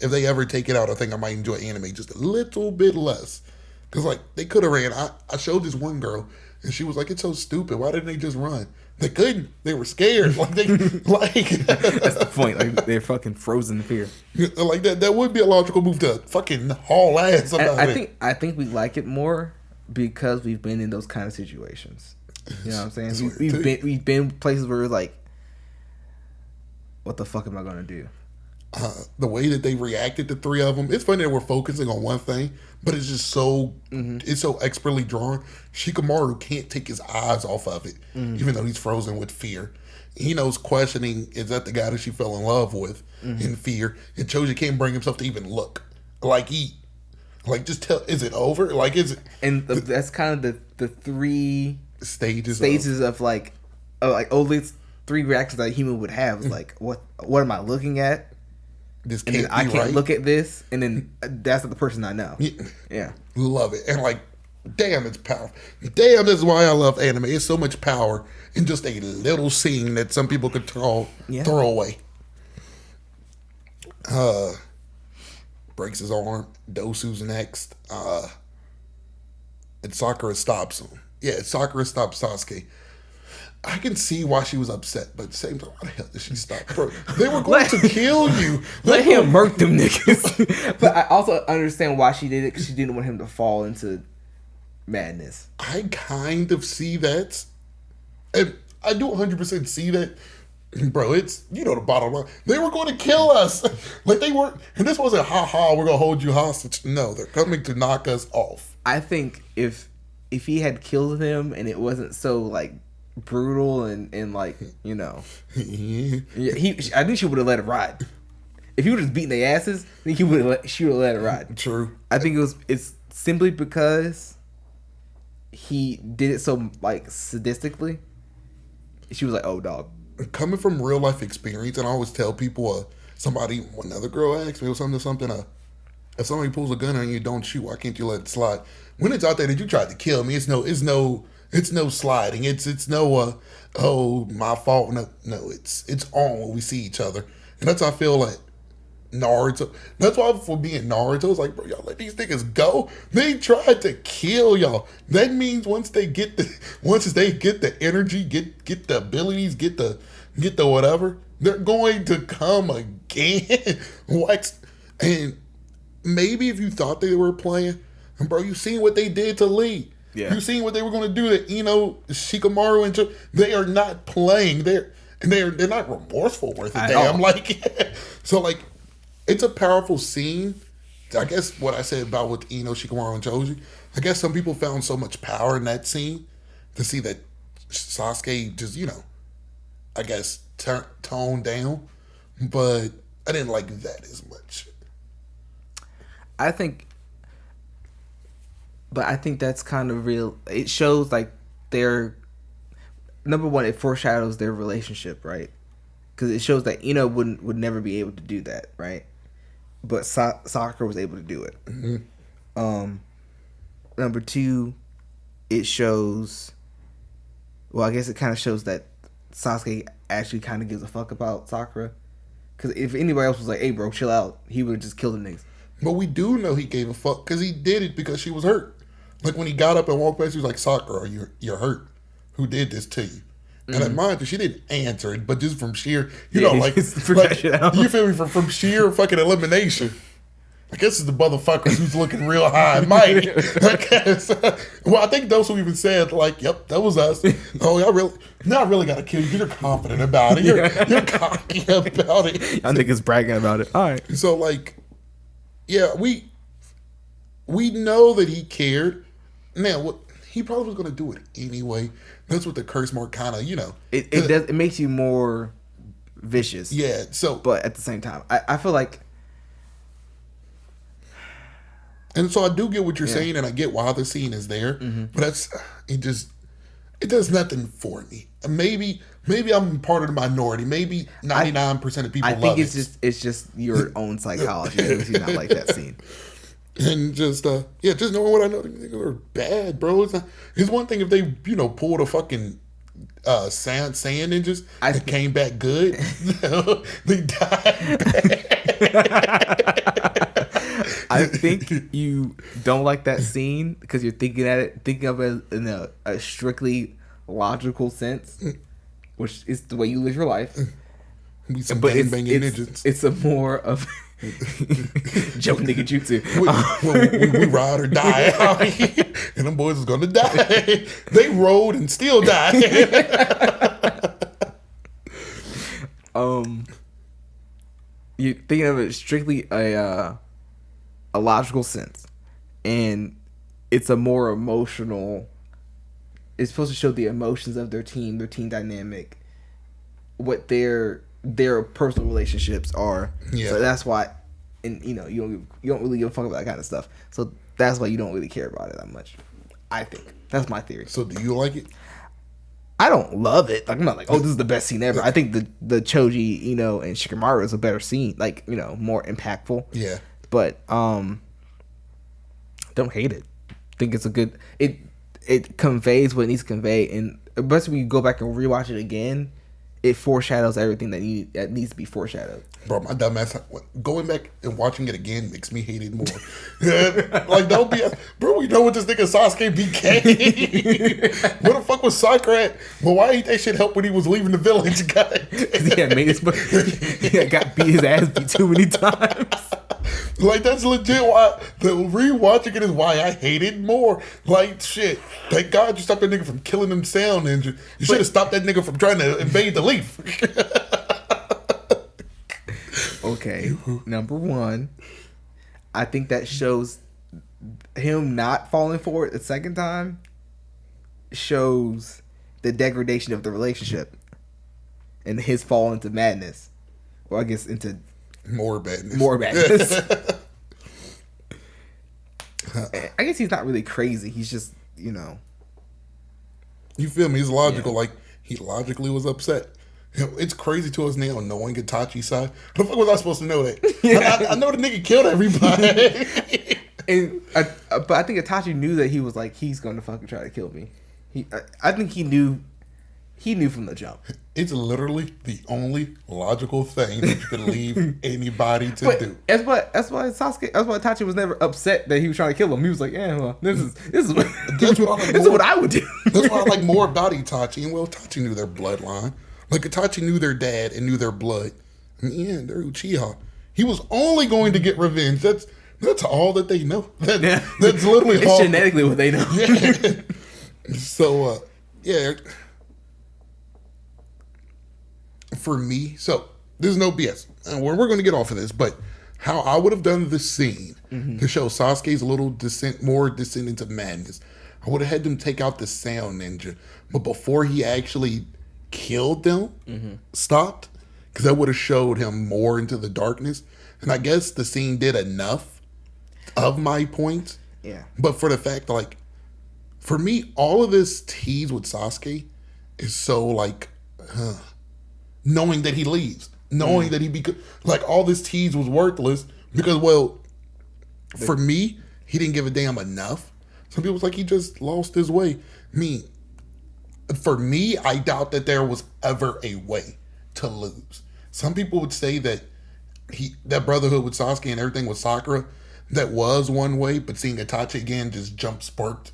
If they ever take it out, I think I might enjoy anime just a little bit less. Because like they could have ran. I showed this one girl. And she was like, "It's so stupid. Why didn't they just run? They couldn't. They were scared. Like they like." That's the point. Like they're fucking frozen in fear. Like that. That would be a logical move to fucking haul ass. I think we like it more because we've been in those kind of situations. You know what I'm saying? We've been places where it's like, what the fuck am I gonna do? The way that they reacted to three of them, it's funny that we're focusing on one thing, but it's just so it's so expertly drawn. Shikamaru can't take his eyes off of it, even though he's frozen with fear. He knows questioning, is that the guy that she fell in love with in fear? And Choji can't bring himself to even look. Just tell, is it over? Like, is it? And that's kind of the three stages of like only three reactions that a human would have. Is like, what am I looking at? This can't I can't look at this, and then that's not the person I know. Yeah. Love it. And like, damn, it's powerful. Damn, this is why I love anime. It's so much power in just a little scene that some people could throw away. Breaks his arm. Dosu's next. And Sakura stops him. Yeah, Sakura stops Sasuke. I can see why she was upset, but at the same time, why the hell did she stop? Bro, they were going to kill you. Let him murk them niggas. But I also understand why she did it, because she didn't want him to fall into madness. I kind of see that. And I do 100% see that. Bro, it's, the bottom line. They were going to kill us. Like, they weren't, and this wasn't, we're going to hold you hostage. No, they're coming to knock us off. I think if he had killed him and it wasn't so, like, brutal and like, I think she would have let it ride. If he would have beaten their asses, I think she would have let it ride. True. I think it's simply because he did it so like sadistically she was like, "Oh, dog." Coming from real life experience, and I always tell people, when another girl asks me or something, if somebody pulls a gun on you, don't shoot. Why can't you let it slide? When it's out there that you tried to kill me, it's no sliding. It's no oh, my fault. No, it's on when we see each other, and that's how I feel like Naruto. That's why for being Naruto, it's like, bro, y'all let these niggas go. They tried to kill y'all. That means once they get the energy, get the abilities, get the whatever, they're going to come again. What? And maybe if you thought they were playing, and bro, you seen what they did to Lee. Yeah. You seen what they were going to do to Shikamaru and they are not playing. They're not remorseful worth a damn. Like, so like, it's a powerful scene. I guess what I said about with Shikamaru and Choji, I guess some people found so much power in that scene to see that Sasuke just, I guess toned down, but I didn't like that as much. I think that's kind of real. It shows like their number one. It foreshadows their relationship, right? Because it shows that would never be able to do that, right? But Sakura was able to do it. Mm-hmm. Number two, it shows. Well, I guess it kind of shows that Sasuke actually kind of gives a fuck about Sakura. Because if anybody else was like, "Hey, bro, chill out," he would have just killed the niggas. But we do know he gave a fuck because he did it because she was hurt. Like when he got up and walked past, he was like, "Sakura, you're hurt. Who did this to you?" And I mind you, she didn't answer it, but just from sheer, you feel me? From sheer fucking elimination. I guess it's the motherfuckers who's looking real high and mighty. I guess. Well, I think those who even said, like, "Yep, that was us." Oh, I really got to kill you. You're confident about it. You're cocky about it. I think it's bragging about it. All right. So, like, yeah, we know that he cared. Now, he probably was going to do it anyway. That's what the curse mark kind of, It makes you more vicious. Yeah. So, but at the same time, I feel like. And so I do get what you're saying, and I get why the scene is there. Mm-hmm. But it does nothing for me. Maybe I'm part of the minority. Maybe 99% of people. I think it's just your own psychology. If you not like that scene. And just knowing what I know, these niggas are bad, bro. It's one thing if they pulled a fucking sand ninjas and came back good. They died bad. I think you don't like that scene because you're thinking of it in a strictly logical sense, which is the way you live your life. But it's a more of jumping nigga jutsu. We ride or die out here, and them boys is gonna die. They rode and still died. You're thinking of it strictly a logical sense, and it's a more emotional. It's supposed to show the emotions of their team dynamic, what their personal relationships are. Yeah. So that's why, and you don't really give a fuck about that kind of stuff. So that's why you don't really care about it that much. I think that's my theory. So do you like it? I don't love it. Like, I'm not like, oh, this is the best scene ever. I think the Choji, and Shikamaru is a better scene. Like, more impactful. Yeah. But don't hate it. Think it's a good. It conveys what it needs to convey, and especially when you go back and rewatch it again, it foreshadows everything that needs to be foreshadowed. Bro, my dumb ass going back and watching it again makes me hate it more. Like, don't be, bro. We know what this nigga Sasuke became. Where the fuck was Sakura at? But why ain't that shit help when he was leaving the village? God, he got beat his ass beat too many times. Like, that's legit why the rewatching it is why I hate it more. Like, shit. Thank God you stopped that nigga from killing them sound ninja. You should have stopped that nigga from trying to invade the leaf. Okay, number one, I think that shows him not falling for it the second time shows the degradation of the relationship and his fall into madness. Well, I guess into more badness. I guess he's not really crazy. He's just, You feel me? He's logical. Yeah. Like, he logically was upset. You know, it's crazy to us now knowing Itachi's side. How the fuck was I supposed to know that? Yeah. I know the nigga killed everybody. But I think Itachi knew that he was like, he's going to fucking try to kill me. I think he knew from the jump. It's literally the only logical thing that you could leave anybody to do. That's why Itachi was never upset that he was trying to kill him. He was like, yeah, well, this is what I would do. That's what I like more about Itachi. And well, Itachi knew their bloodline. Like Itachi knew their dad and knew their blood. And yeah, they're Uchiha. He was only going to get revenge. That's all that they know. That's literally it's all. genetically what they know. Yeah. So yeah. For me, so there's no BS. And we're going to get off of this, but how I would have done this scene to show Sasuke's a little more descent into madness, I would have had them take out the sound ninja, but before he actually killed them, stopped, because that would have showed him more into the darkness. And I guess the scene did enough of my points. Yeah. But for the fact, like, for me, all of this tease with Sasuke is so like, knowing that he leaves, knowing that like all this tease was worthless because, well, for me, he didn't give a damn enough. Some people was like he just lost his way. For me, I doubt that there was ever a way to lose. Some people would say that that brotherhood with Sasuke and everything with Sakura, that was one way, but seeing Itachi again just jump sparked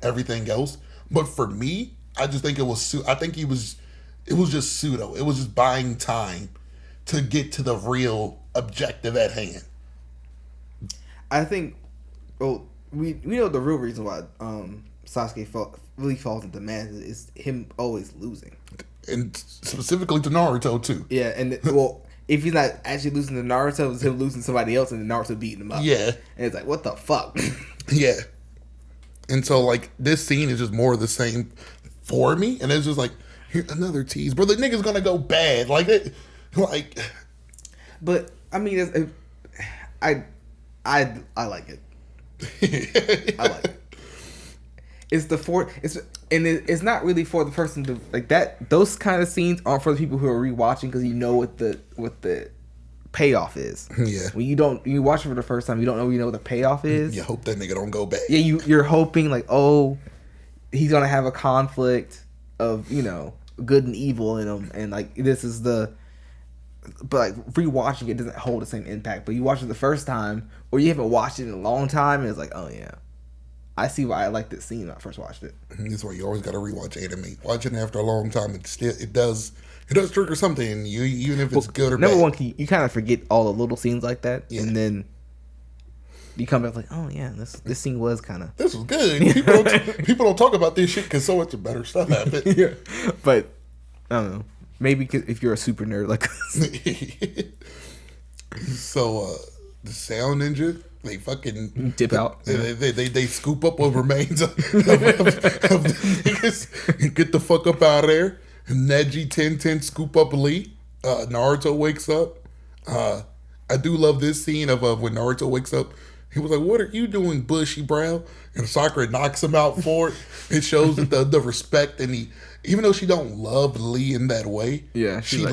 everything else. But for me, I just think it was just pseudo. It was just buying time to get to the real objective at hand. I think, well, we know the real reason why Sasuke really falls into madness is him always losing. And specifically to Naruto, too. Yeah, and well, if he's not actually losing to Naruto, it's him losing to somebody else and Naruto beating him up. Yeah. And it's like, what the fuck? Yeah. And so, like, this scene is just more of the same for me. And it's just like, here, another tease. Bro, the nigga's gonna go bad. Like, it, like. But, I mean, I like it. I like it. It's not really for the person to like that. Those kind of scenes aren't for the people who are rewatching because you know what the payoff is. Yeah. When you watch it for the first time, you don't know what the payoff is. You hope that nigga don't go bad. Yeah, you're hoping like, oh, he's gonna have a conflict of good and evil in him, and like this is the. But like rewatching it doesn't hold the same impact. But you watch it the first time, or you haven't watched it in a long time, and it's like, oh yeah. I see why I liked this scene when I first watched it. That's why you always got to rewatch anime. Watching it after a long time, it does trigger something in you, even if it's good or bad. Number one, you kind of forget all the little scenes like that, and then you come back like, oh yeah, this scene was kind of. This was good. People don't talk about this shit because so much better stuff happened. Yeah, but I don't know. Maybe if you're a super nerd like us. So the Sound Ninja. They fucking dip out. They scoop up what remains of the niggas and get the fuck up out of there. Neji 10-10 scoop up Lee. Naruto wakes up. I do love this scene of when Naruto wakes up. He was like, "What are you doing, bushy brow?" And Sakura knocks him out for it. It shows that the respect, and even though she don't love Lee in that way, yeah, she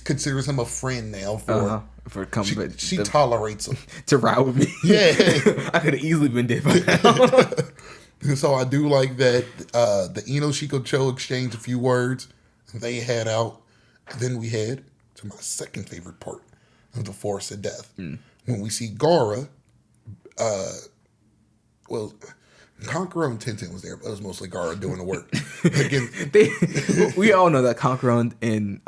considers him a friend now for coming. She tolerates him to ride with me. Yeah, I could have easily been dead by now. And so I do like that the Inoshiko Cho exchanged a few words. They head out. And then we head to my second favorite part of the Forest of Death. When we see Gaara, Kankuro and Tenten was there, but it was mostly Gaara doing the work. Again, we all know that Kankuro and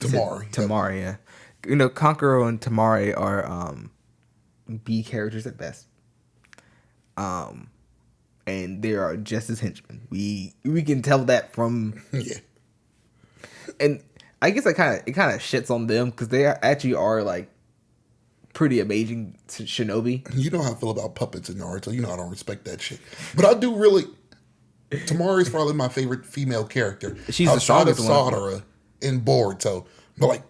Tamari. Yeah. Kankuro and Tamari are B characters at best. And they are just as henchmen. We can tell that from and I guess it kind of shits on them because they actually are like pretty amazing shinobi. You know how I feel about puppets in Naruto. You know I don't respect that shit, but I do really. Tamari is probably my favorite female character. She's the strongest one. Sakura in Boruto, but like,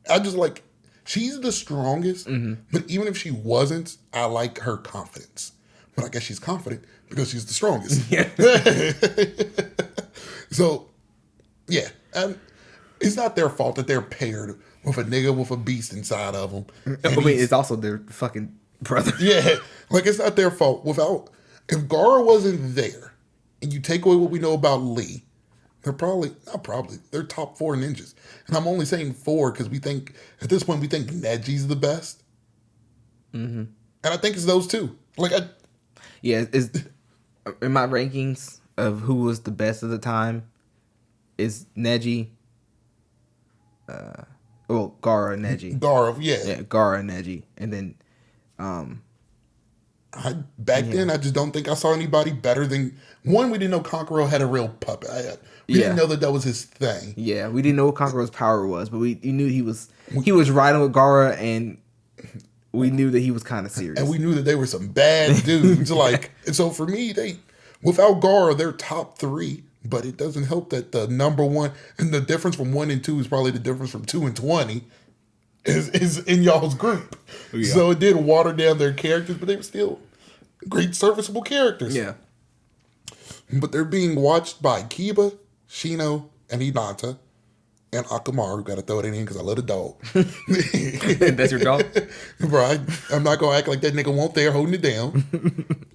I just like she's the strongest. But even if she wasn't, I like her confidence. But I guess she's confident because she's the strongest. Yeah. So, yeah. It's not their fault that they're paired with a nigga with a beast inside of them. I mean, it's also their fucking brother. Yeah. Like, it's not their fault. If Gaara wasn't there, and you take away what we know about Lee, they're they're top 4 ninjas. And I'm only saying 4 because at this point, we think Neji's the best. Mm-hmm. And I think it's those two. Yeah, in my rankings of who was the best of the time, is Neji, Gaara and Neji. Gaara, yeah. Yeah, Gaara and Neji. And then, then, I just don't think I saw anybody better than... One, we didn't know Kankuro had a real puppet. We didn't know that was his thing. Yeah, we didn't know what Kankuro's power was, but we knew he was riding with Gaara, and we knew that he was kind of serious. And we knew that they were some bad dudes. And so for me, without Gaara, they're top 3. But it doesn't help that the number 1, and the difference from 1 and 2 is probably the difference from 2 and 20, is in y'all's group. Yeah. So it did water down their characters, but they were still great serviceable characters. Yeah. But they're being watched by Kiba, Shino, and Hinata, and Akamaru. Got to throw it in because I love the dog. That's your dog? Right. I'm not going to act like that nigga won't there holding it down.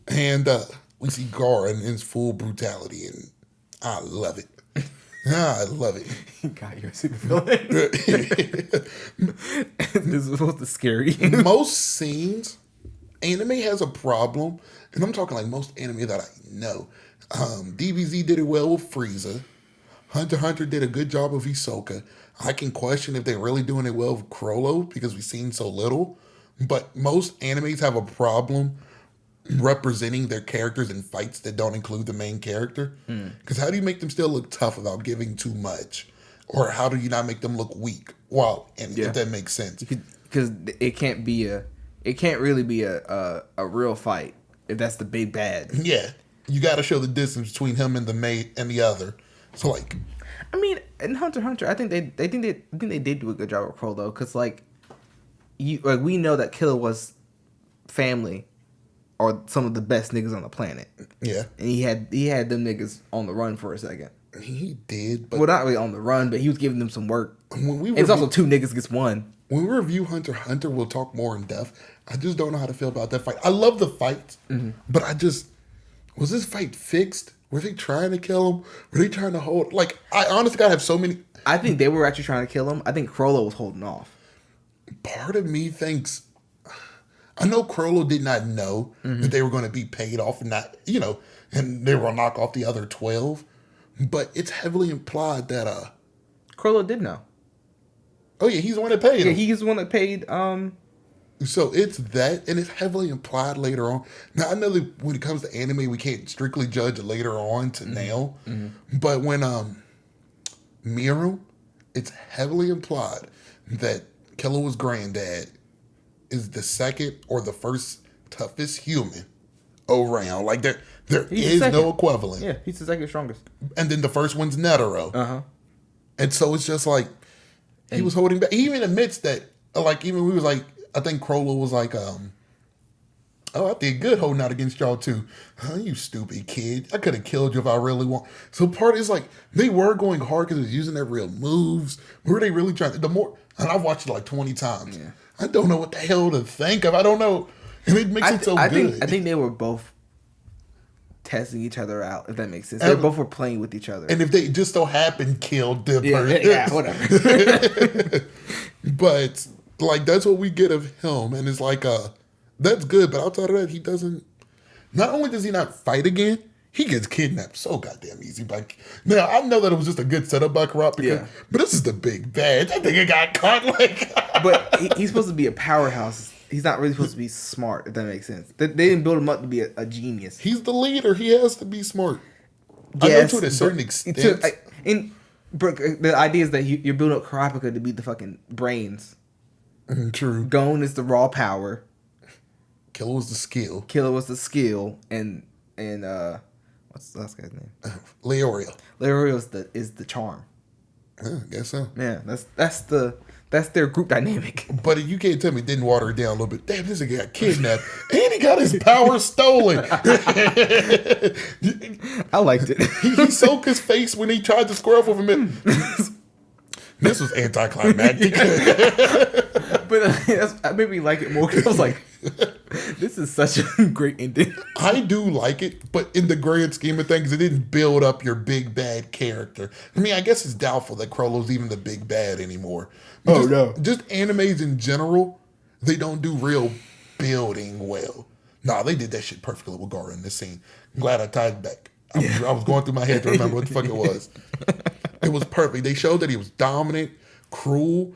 And we see Gaara in his full brutality, and I love it. I love it. God, you're a super villain. This is supposed to scare you. Most scenes, anime has a problem, and I'm talking like most anime that I know. DBZ did it well with Frieza. Hunter x Hunter did a good job of Hisoka. I can question if they're really doing it well with Chrollo because we've seen so little. But most animes have a problem representing their characters in fights that don't include the main character. Because how do you make them still look tough without giving too much? Or how do you not make them look weak? If that makes sense. Because it can't really be a real fight if that's the big bad. Yeah. You got to show the distance between him and the mate and the other. So I mean, in Hunter x Hunter, I think they did do a good job with Chrollo because we know that Killer was family or some of the best niggas on the planet. Yeah. And he had them niggas on the run for a second. He did, but... Well, not really on the run, but he was giving them some work. It's also 2 niggas against 1. When we review Hunter x Hunter, we'll talk more in depth. I just don't know how to feel about that fight. I love the fight, but was this fight fixed? Were they trying to kill him? Were they trying to hold... I honestly gotta have so many... I think they were actually trying to kill him. I think Chrollo was holding off. Part of me thinks... I know Chrollo did not know that they were going to be paid off and not, and they were going to knock off the other 12. But it's heavily implied that... Chrollo did know. Oh, yeah, he's the one that paid him. Yeah, he's the one that paid... So it's that, and it's heavily implied later on. Now, I know that when it comes to anime, we can't strictly judge later on to now. But when Miru, it's heavily implied that Killua's granddad is the second or the first toughest human around. There is no equivalent. Yeah, he's the second strongest. And then the first one's Netero. And so it's just he was holding back. He even admits that, even we was I think Chrollo was I did good holding out against y'all too. Oh, you stupid kid. I could have killed you if I really want. So part is they were going hard because they was using their real moves. Were they really trying to, and I've watched it 20 times. Yeah. I don't know what the hell to think of. I don't know. And it makes it so good. I think they were both testing each other out, if that makes sense. They both were playing with each other. And if they just so happened killed the person. Yeah, whatever. But that's what we get of him. And it's that's good. But outside of that, he doesn't, not only does he not fight again, he gets kidnapped so goddamn easy. Now, I know that it was just a good setup by Karate, but this is the big bad. I think it got caught But he's supposed to be a powerhouse. He's not really supposed to be smart, if that makes sense. They didn't build him up to be a genius. He's the leader. He has to be smart. Yes, I know to a certain extent. The idea is that you're building up Karapika to be the fucking brains. True. Gon is the raw power. Killer was the skill. And what's the last guy's name? Leorio. Leorio is the charm. I guess so. Yeah, that's the That's their group dynamic. But you can't tell me it didn't water it down a little bit. Damn, this nigga got kidnapped. And he got his power stolen. I liked it. He soaked his face when he tried to square up with him. This was anticlimactic. But that made me like it more because I was like, this is such a great ending. I do like it, but in the grand scheme of things, it didn't build up your big bad character. I mean, I guess it's doubtful that Crollo's even the big bad anymore. But just animes in general, they don't do real building well. Nah, they did that shit perfectly with Gaara in this scene. I'm glad I tied it back. I was going through my head to remember what the fuck it was. It was perfect. They showed that he was dominant, cruel.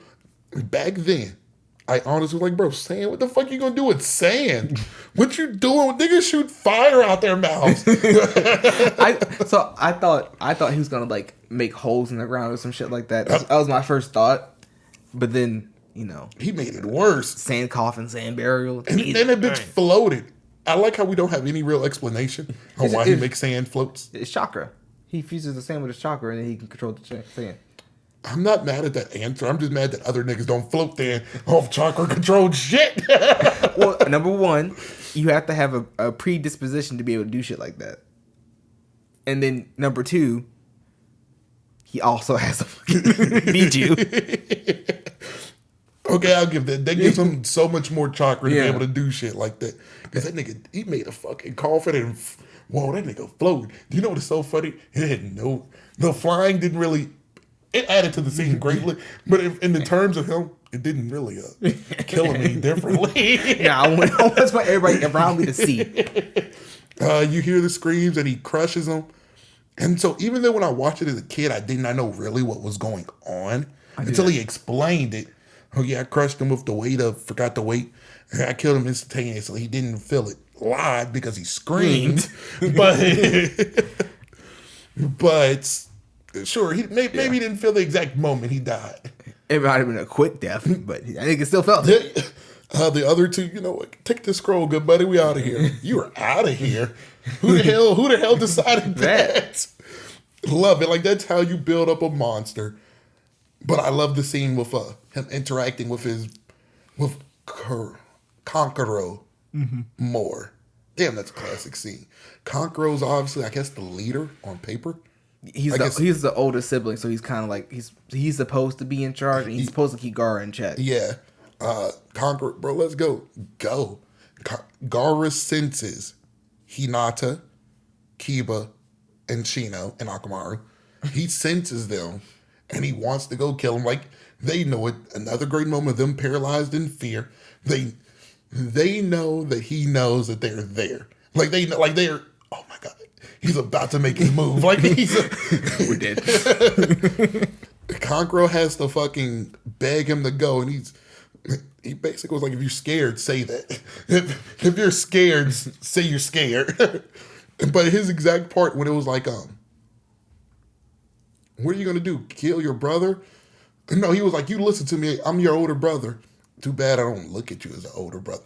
Back then, I honestly was like, bro, sand, what the fuck you gonna do with sand? What you doing? Niggas shoot fire out their mouths. I thought he was gonna like make holes in the ground or some shit like that. That was my first thought. But then, he made it worse. Sand coffin, sand burial. And then that bitch floated. I like how we don't have any real explanation on why he makes sand floats. It's chakra. He fuses the sand with his chakra and then he can control the sand. I'm not mad at that answer. I'm just mad that other niggas don't float there off chakra controlled shit. Well, number one, you have to have a predisposition to be able to do shit like that. And then number two, he also has to fucking beat you. Okay, I'll give that. That gives him so much more chakra to be able to do shit like that. Because that nigga, he made a fucking coffin and, whoa, that nigga floated. Do you know what's so funny? It had the flying didn't really, it added to the scene greatly. But in the terms of him, it didn't really kill him any differently. Yeah, I want everybody around me to see. You hear the screams and he crushes them. And so even though when I watched it as a kid, I did not know really what was going on until he explained it. Oh yeah, I crushed him with the weight of, forgot the weight. I killed him instantaneously. He didn't feel it live because he screamed. but sure, maybe he didn't feel the exact moment he died. It might have been a quick death, but I think it still felt it. The other two, what? Take this scroll, good buddy. We out of here. You are out of here. Who the hell decided that? Love it. Like that's how you build up a monster. But I love the scene with him interacting with Kankuro more. Damn, that's a classic scene. Kankuro's obviously, I guess, the leader on paper. He's the older sibling, so he's kind of like he's supposed to be in charge, and he's supposed to keep Gaara in check. Yeah, Kankuro, bro, let's go. Gaara senses Hinata, Kiba, and Shino and Oorchimuru. He senses them. And he wants to go kill him. Like, they know it. Another great moment of them paralyzed in fear. They know that he knows that they're there. Like, they know, like, they're, oh my God, he's about to make his move. Like, we're dead. Kankuro has to fucking beg him to go. And he basically was like, if you're scared, say that. If you're scared, say you're scared. But his exact part when it was like, what are you going to do? Kill your brother? No, he was like, you listen to me. I'm your older brother. Too bad I don't look at you as an older brother.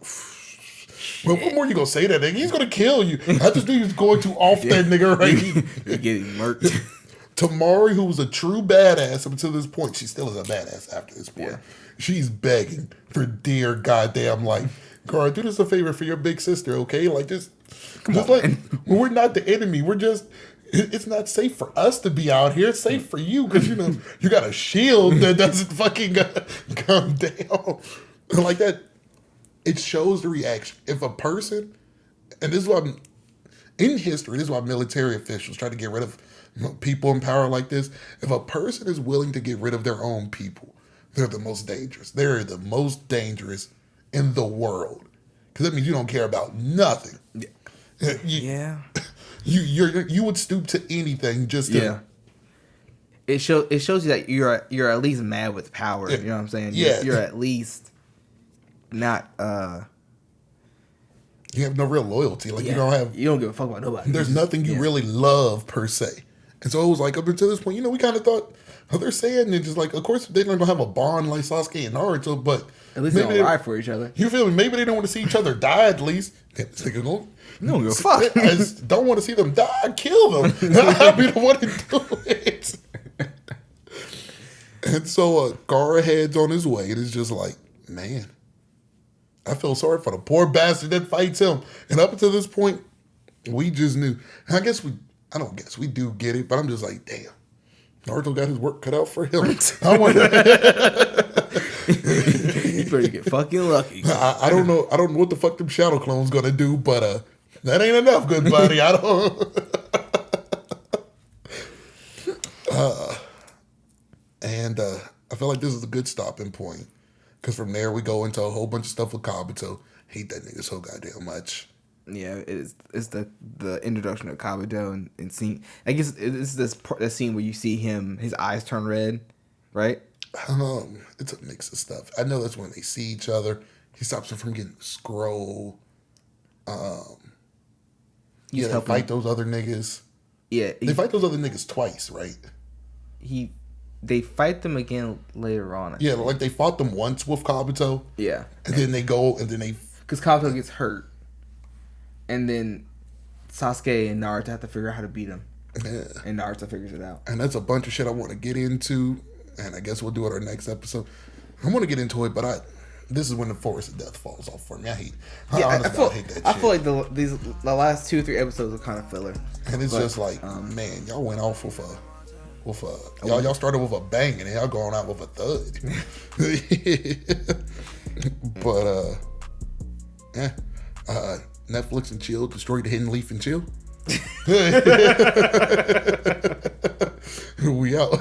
Well, what more you going to say to that nigga? He's going to kill you. I just knew he was going to off that nigga right. You're getting murked. Tamari, who was a true badass up until this point, she still is a badass after this point. Yeah. She's begging for dear goddamn life. Gaara, do this a favor for your big sister, okay? Like, just like, we're not the enemy. We're just... It's not safe for us to be out here. It's safe for you because, you got a shield that doesn't fucking come down. Like that, it shows the reaction. If a person, and this is why in history, this is why military officials try to get rid of people in power like this. If a person is willing to get rid of their own people, they're the most dangerous. They're the most dangerous in the world. Because that means you don't care about nothing. Yeah. You would stoop to anything just to... It shows you that you're at least mad with power. You know what I'm saying? Yeah. You're at least not... You have no real loyalty. Like, you don't give a fuck about nobody. There's nothing you really love, per se. And so it was like, up until this point, we kind of thought, they're saying, and just like, of course, they don't have a bond like Sasuke and Naruto, but... At least they don't ride for each other. You feel me? Maybe they don't want to see each other die, at least. This nigga don't give a fuck. I just don't want to see them die. Kill them. I'll be the one to do it. And so Gaara heads on his way, and it's just like, man, I feel sorry for the poor bastard that fights him. And up until this point, we just knew. And I don't guess we do get it, but I'm just like, damn, Naruto got his work cut out for him. I wonder. You better get fucking lucky. I don't know what the fuck them shadow clones gonna do, but that ain't enough, good buddy. I don't. And I feel like this is a good stopping point, because from there we go into a whole bunch of stuff with Kabuto. Hate that nigga so goddamn much. Yeah, it's the introduction of Kabuto and scene. I guess it's this scene where you see his eyes turn red, right? It's a mix of stuff. I know that's when they see each other. He stops them from getting the scroll. He's they helping. fight those other niggas. Yeah, They fight those other niggas twice, right? They fight them again later on. Yeah, like they fought them once with Kabuto. Yeah, And then they go, and then they... because Kabuto gets hurt, and then Sasuke and Naruto have to figure out how to beat him. Yeah. And Naruto figures it out. And that's a bunch of shit I want to get into, and I guess we'll do it our next episode. I want to get into it, but this is when the Forest of Death falls off for me. I hate that shit. I feel like the last 2 or 3 episodes are kind of filler. And it's just like, man, y'all went off with y'all started with a bang, and y'all going out with a thud. But Netflix and chill, destroy the hidden leaf and chill. We out.